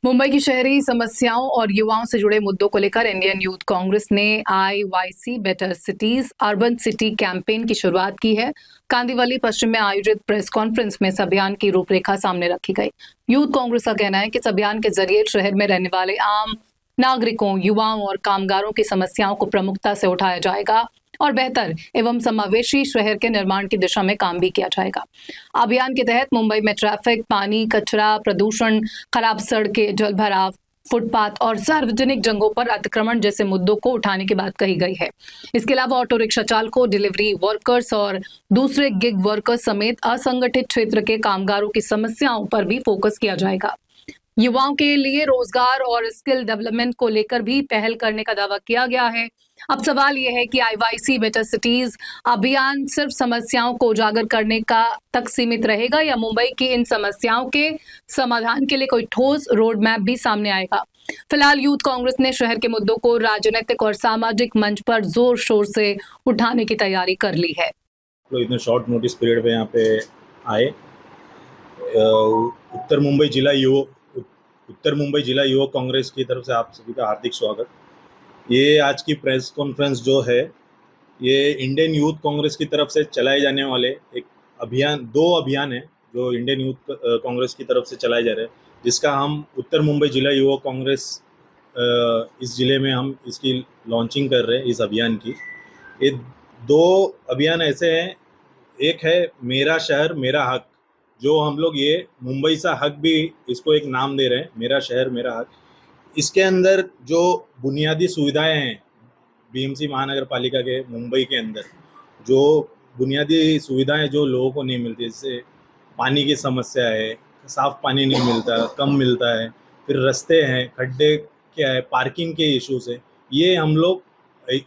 मुंबई की शहरी समस्याओं और युवाओं से जुड़े मुद्दों को लेकर इंडियन यूथ कांग्रेस ने IYC better cities urban city campaign की शुरुआत की है। कांदिवली पश्चिम में आयोजित प्रेस कॉन्फ्रेंस में इस अभियान की रूपरेखा सामने रखी गई। यूथ कांग्रेस का कहना है कि इस अभियान के जरिए शहर में रहने वाले आम नागरिकों, युवाओं और कामगारों की समस्याओं को प्रमुखता से उठाया जाएगा और बेहतर एवं समावेशी शहर के निर्माण की दिशा में काम भी किया जाएगा। अभियान के तहत मुंबई में ट्रैफिक, पानी, कचरा, प्रदूषण, खराब सड़कें, जलभराव, फुटपाथ और सार्वजनिक जगहों पर अतिक्रमण जैसे मुद्दों को उठाने की बात कही गई है। इसके अलावा ऑटो रिक्शा चालकों, डिलीवरी वर्कर्स और दूसरे गिग वर्कर्स समेत असंगठित क्षेत्र के कामगारों की समस्याओं पर भी फोकस किया जाएगा। युवाओं के लिए रोजगार और स्किल डेवलपमेंट को लेकर भी पहल करने का दावा किया गया है। अब सवाल यह है कि आईवाईसी बेटर सिटीज अभियान सिर्फ समस्याओं को उजागर करने का तक सीमित रहेगा या मुंबई की इन समस्याओं के समाधान के लिए कोई ठोस रोड मैप भी सामने आएगा। फिलहाल यूथ कांग्रेस ने शहर के मुद्दों को राजनीतिक और सामाजिक मंच पर जोर शोर से उठाने की तैयारी कर ली है। तो इतने शॉर्ट नोटिस पीरियड पे यहाँ पे आए। उत्तर मुंबई जिला युवक कांग्रेस की तरफ से आप सभी का हार्दिक स्वागत। ये आज की प्रेस कॉन्फ्रेंस जो है, ये इंडियन यूथ कांग्रेस की तरफ से चलाए जाने वाले एक अभियान, दो अभियान है जो इंडियन यूथ कांग्रेस की तरफ से चलाए जा रहे हैं, जिसका हम उत्तर मुंबई जिला युवक कांग्रेस इस जिले में हम इसकी लॉन्चिंग कर रहे हैं इस अभियान की। ये दो अभियान ऐसे हैं, एक है मेरा शहर मेरा हक, जो हम लोग ये मुंबई सा हक भी इसको एक नाम दे रहे हैं, मेरा शहर मेरा हक। इसके अंदर जो बुनियादी सुविधाएं हैं बीएमसी महानगर पालिका के मुंबई के अंदर, जो बुनियादी सुविधाएं जो लोगों को नहीं मिलती, जैसे पानी की समस्या है, साफ पानी नहीं मिलता, कम मिलता है, फिर रास्ते हैं, खड्डे क्या है, पार्किंग के इश्यूज है, ये हम लोग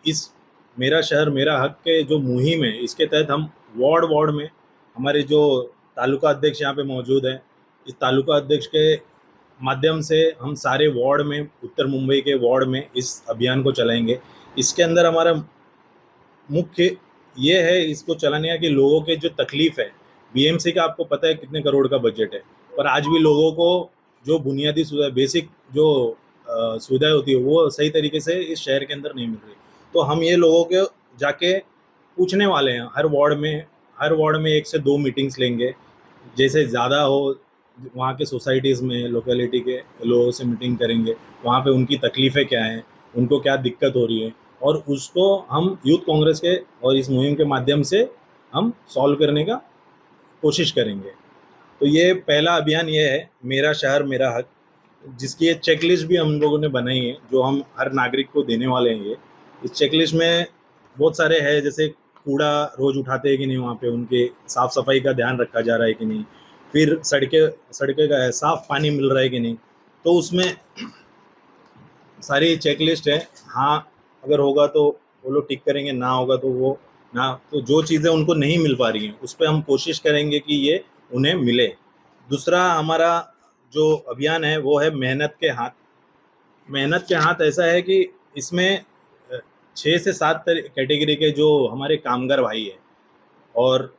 इस मेरा शहर मेरा हक के जो मुहिम है, इसके तहत हम वार्ड वार्ड में, हमारे जो तालुका अध्यक्ष यहाँ पे मौजूद हैं, इस तालुका अध्यक्ष के माध्यम से हम सारे वार्ड में, उत्तर मुंबई के वार्ड में इस अभियान को चलाएंगे। इसके अंदर हमारा मुख्य ये है इसको चलाने का कि लोगों के जो तकलीफ है, बीएमसी का आपको पता है कितने करोड़ का बजट है, पर आज भी लोगों को जो बुनियादी सुविधा, बेसिक जो सुविधाएं होती है, वो सही तरीके से इस शहर के अंदर नहीं मिल रही। तो हम ये लोगों के जाके पूछने वाले हैं, हर वार्ड में 1 से 2 मीटिंग्स लेंगे, जैसे ज़्यादा हो वहाँ के सोसाइटीज़ में, लोकेलिटी के लोगों से मीटिंग करेंगे, वहाँ पे उनकी तकलीफ़ें क्या हैं, उनको क्या दिक्कत हो रही है, और उसको हम यूथ कांग्रेस के और इस मुहिम के माध्यम से हम सॉल्व करने का कोशिश करेंगे। तो ये पहला अभियान ये है, मेरा शहर मेरा हक, जिसकी एक चेकलिस्ट भी हम लोगों ने बनाई है, जो हम हर नागरिक को देने वाले हैं। ये इस चेकलिस्ट में बहुत सारे हैं, जैसे कूड़ा रोज़ उठाते हैं कि नहीं, वहाँ पे उनके साफ़ सफाई का ध्यान रखा जा रहा है कि नहीं, फिर सड़कें का है, साफ़ पानी मिल रहा है कि नहीं, तो उसमें सारी चेकलिस्ट है। हाँ अगर होगा तो वो लोग टिक करेंगे, ना होगा तो वो ना, तो जो चीज़ें उनको नहीं मिल पा रही हैं उस पर हम कोशिश करेंगे कि ये उन्हें मिले। दूसरा हमारा जो अभियान है वो है मेहनत के हाथ। मेहनत के हाथ ऐसा है कि इसमें 6 से 7 कैटेगरी के जो हमारे कामगार भाई हैं और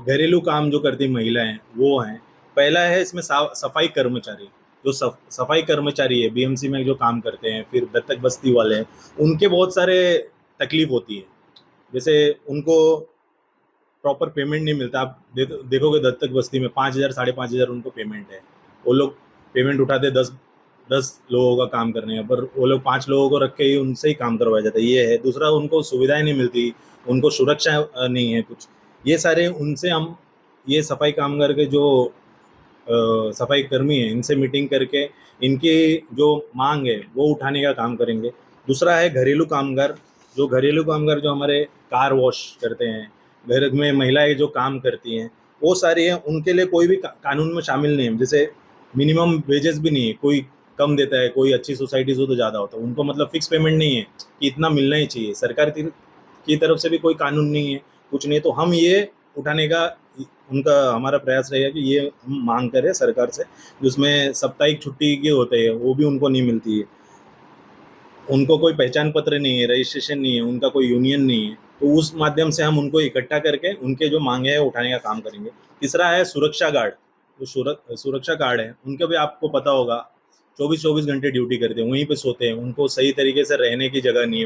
घरेलू काम जो करती महिलाएं वो हैं। पहला है इसमें सफाई कर्मचारी, जो सफाई कर्मचारी है बीएमसी में जो काम करते हैं, फिर दत्तक बस्ती वाले हैं, उनके बहुत सारे तकलीफ होती है, जैसे उनको प्रॉपर पेमेंट नहीं मिलता। आप देखोगे दत्तक बस्ती में 5,000 5,500 उनको पेमेंट है, वो लोग पेमेंट उठाते 10 लोगों का काम करने हैं, पर वो लोग 5 लोगों को रख के ही उनसे ही काम करवाया जाता है, ये है। दूसरा, उनको सुविधाएं नहीं मिलती, उनको सुरक्षा नहीं है कुछ, ये सारे उनसे हम ये सफाई कामगार के जो सफाई कर्मी हैं, इनसे मीटिंग करके इनकी जो मांग है वो उठाने का काम करेंगे। दूसरा है घरेलू कामगार, जो हमारे कार वॉश करते हैं, घर में महिलाएं जो काम करती हैं, वो सारी हैं, उनके लिए कोई भी कानून में शामिल नहीं है। जैसे मिनिमम वेजेस भी नहीं है, कोई कम देता है, कोई अच्छी सोसाइटीज हो तो ज़्यादा होता है, उनको मतलब फिक्स पेमेंट नहीं है कि इतना मिलना ही चाहिए। सरकार की तरफ से भी कोई कानून नहीं है, कुछ नहीं है। तो हम ये उठाने का उनका हमारा प्रयास रहेगा कि ये हम मांग करें सरकार से, जिसमें साप्ताहिक छुट्टी के होते हैं वो भी उनको नहीं मिलती है, उनको कोई पहचान पत्र नहीं है, रजिस्ट्रेशन नहीं है, उनका कोई यूनियन नहीं है, तो उस माध्यम से हम उनको इकट्ठा करके उनके जो मांगे हैं उठाने का काम करेंगे। तीसरा है सुरक्षा गार्ड, जो सुरक्षा गार्ड है, उनका भी आपको पता होगा 24-24 घंटे ड्यूटी करते हैं, वहीं पे सोते हैं, उनको सही तरीके से रहने की जगह नहीं है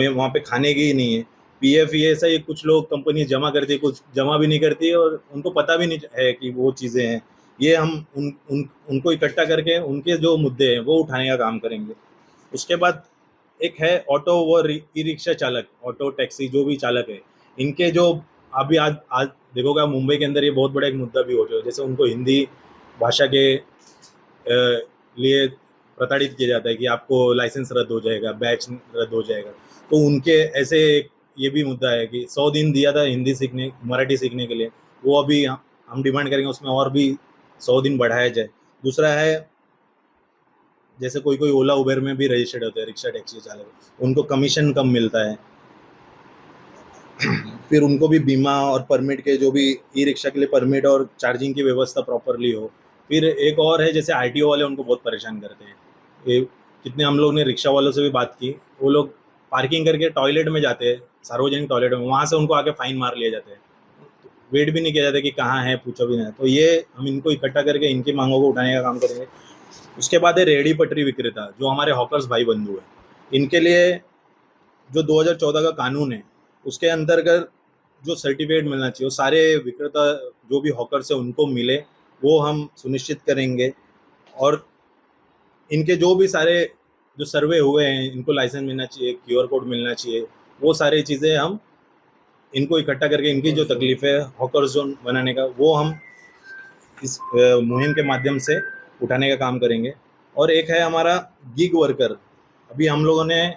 वहाँ पे खाने की ही नहीं है। पीएफ ये ऐसा ही कुछ लोग कंपनी जमा करती है, कुछ जमा भी नहीं करती है और उनको पता भी नहीं है कि वो चीज़ें हैं। ये हम उनको इकट्ठा करके उनके जो मुद्दे हैं वो उठाने का काम करेंगे। उसके बाद एक है ऑटो व ई रिक्शा चालक, ऑटो टैक्सी जो भी चालक है, इनके जो अभी आज आज देखोगे मुंबई के अंदर ये बहुत बड़ा एक मुद्दा भी हो गया है। जैसे उनको हिंदी भाषा के लिए प्रताड़ित किया जाता है कि आपको लाइसेंस रद्द हो जाएगा, बैच रद्द हो जाएगा। तो उनके ऐसे ये भी मुद्दा है कि 100 दिन दिया था हिंदी सीखने, मराठी सीखने के लिए, वो अभी हम डिमांड करेंगे उसमें और भी 100 दिन बढ़ाया जाए। दूसरा है जैसे कोई ओला उबेर में भी रजिस्टर्ड होते हैं रिक्शा टैक्सी चालक, उनको कमीशन कम मिलता है। फिर उनको भी बीमा और परमिट के जो भी ई रिक्शा के लिए परमिट और चार्जिंग की व्यवस्था प्रॉपरली हो। फिर एक और है जैसे आरटीओ वाले, उनको बहुत परेशान करते हैं। ये कितने हम लोग ने रिक्शा वालों से भी बात की, वो लोग पार्किंग करके टॉयलेट में जाते हैं, सार्वजनिक टॉयलेट में, वहाँ से उनको आके फाइन मार लिया जाता है, वेट भी नहीं किया जाता कि कहाँ है, पूछा भी नहीं। तो ये हम इनको इकट्ठा करके इनकी मांगों को उठाने का काम करेंगे। उसके बाद है रेहड़ी पटरी विक्रेता, जो हमारे हॉकर्स भाई बंधु हैं, इनके लिए जो 2014 का कानून है उसके अंतर्गत जो सर्टिफिकेट मिलना चाहिए वो सारे विक्रेता जो भी हॉकर्स है उनको मिले, वो हम सुनिश्चित करेंगे। और इनके जो भी सारे जो सर्वे हुए हैं इनको लाइसेंस मिलना चाहिए, क्यूआर कोड मिलना चाहिए, वो सारी चीज़ें हम इनको इकट्ठा करके इनकी जो तकलीफ है हॉकर जोन बनाने का, वो हम इस मुहिम के माध्यम से उठाने का काम करेंगे। और एक है हमारा गिग वर्कर, अभी हम लोगों ने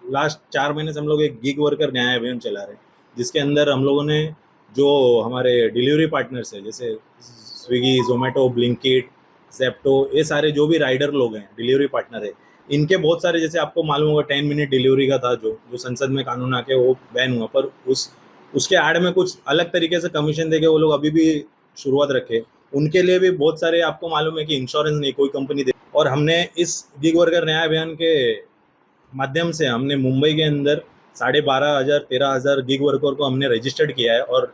लास्ट 4 महीने से हम लोग एक गिग वर्कर न्याय अभियान चला रहे हैं, जिसके अंदर हम लोगों ने जो हमारे डिलीवरी पार्टनर्स है जैसे स्विगी, जोमेटो, ब्लिंकिट, जेप्टो, ये सारे जो भी राइडर लोग हैं, डिलीवरी पार्टनर है, इनके बहुत सारे, जैसे आपको मालूम होगा 10 मिनट डिलीवरी का था जो संसद में कानून आके वो बैन हुआ, पर उसके आड़ में कुछ अलग तरीके से कमीशन देके वो लोग अभी भी शुरुआत रखे। उनके लिए भी बहुत सारे, आपको मालूम है कि इंश्योरेंस नहीं कोई कंपनी दे, और हमने इस गिग वर्कर न्याय अभियान के माध्यम से हमने मुंबई के अंदर 12,500 13,000 गिग वर्कर को हमने रजिस्टर्ड किया है। और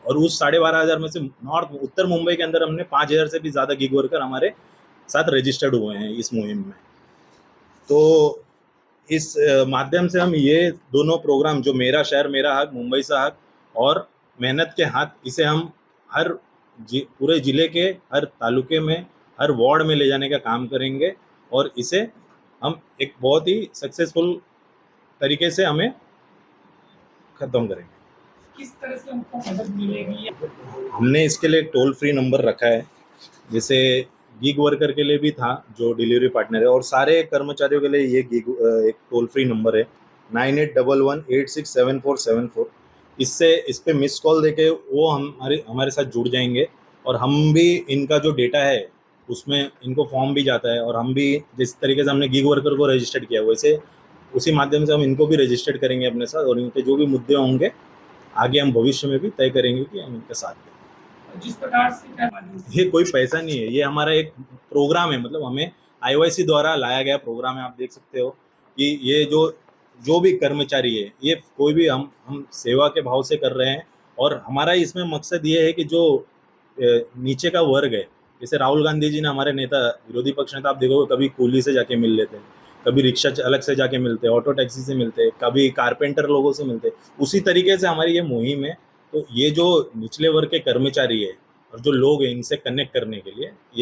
उस 12,500 में से नॉर्थ उत्तर मुंबई के अंदर हमने 5,000 से भी ज़्यादा गिग वर्कर हमारे साथ रजिस्टर्ड हुए हैं इस मुहिम में। तो इस माध्यम से हम ये दोनों प्रोग्राम, जो मेरा शहर मेरा हक, मुंबई सा हक और मेहनत के हाथ, इसे हम हर पूरे ज़िले के हर तालुके में, हर वार्ड में ले जाने का काम करेंगे और इसे हम एक बहुत ही सक्सेसफुल तरीके से हमें ख़त्म करेंगे। किस तरह से उनको मदद मिलेगी? हमने इसके लिए एक टोल फ्री नंबर रखा है, जैसे गिग वर्कर के लिए भी था जो डिलीवरी पार्टनर है, और सारे कर्मचारियों के लिए ये एक टोल फ्री नंबर है 9811867474। इस पे मिस कॉल देके वो हमारे साथ जुड़ जाएंगे और हम भी इनका जो डेटा है उसमें इनको फॉर्म भी जाता है, और हम भी जिस तरीके से हमने गिग वर्कर को रजिस्टर्ड किया वैसे उसी माध्यम से हम इनको भी रजिस्टर्ड करेंगे अपने साथ, और इनके जो भी मुद्दे होंगे आगे हम भविष्य में भी तय करेंगे कि हम इनके साथ दें। जिस प्रकार से ये कोई पैसा नहीं है, ये हमारा एक प्रोग्राम है, मतलब हमें आईवाईसी द्वारा लाया गया प्रोग्राम है। आप देख सकते हो कि ये जो भी कर्मचारी है, ये कोई भी हम सेवा के भाव से कर रहे हैं, और हमारा इसमें मकसद ये है कि जो नीचे का वर्ग है, जैसे राहुल गांधी जी ने, हमारे नेता, विरोधी पक्ष नेता, आप देखोगे कभी कूली से जाके मिल लेते हैं, कभी रिक्शा चालक से जाके मिलते हैं, ऑटो टैक्सी से मिलते हैं, कभी कारपेंटर लोगों से मिलते हैं। उसी तरीके से हमारी ये मुहिम है। तो ये जो निचले वर्ग के कर्मचारी है और जो लोग हैं, इनसे कनेक्ट करने के लिए ये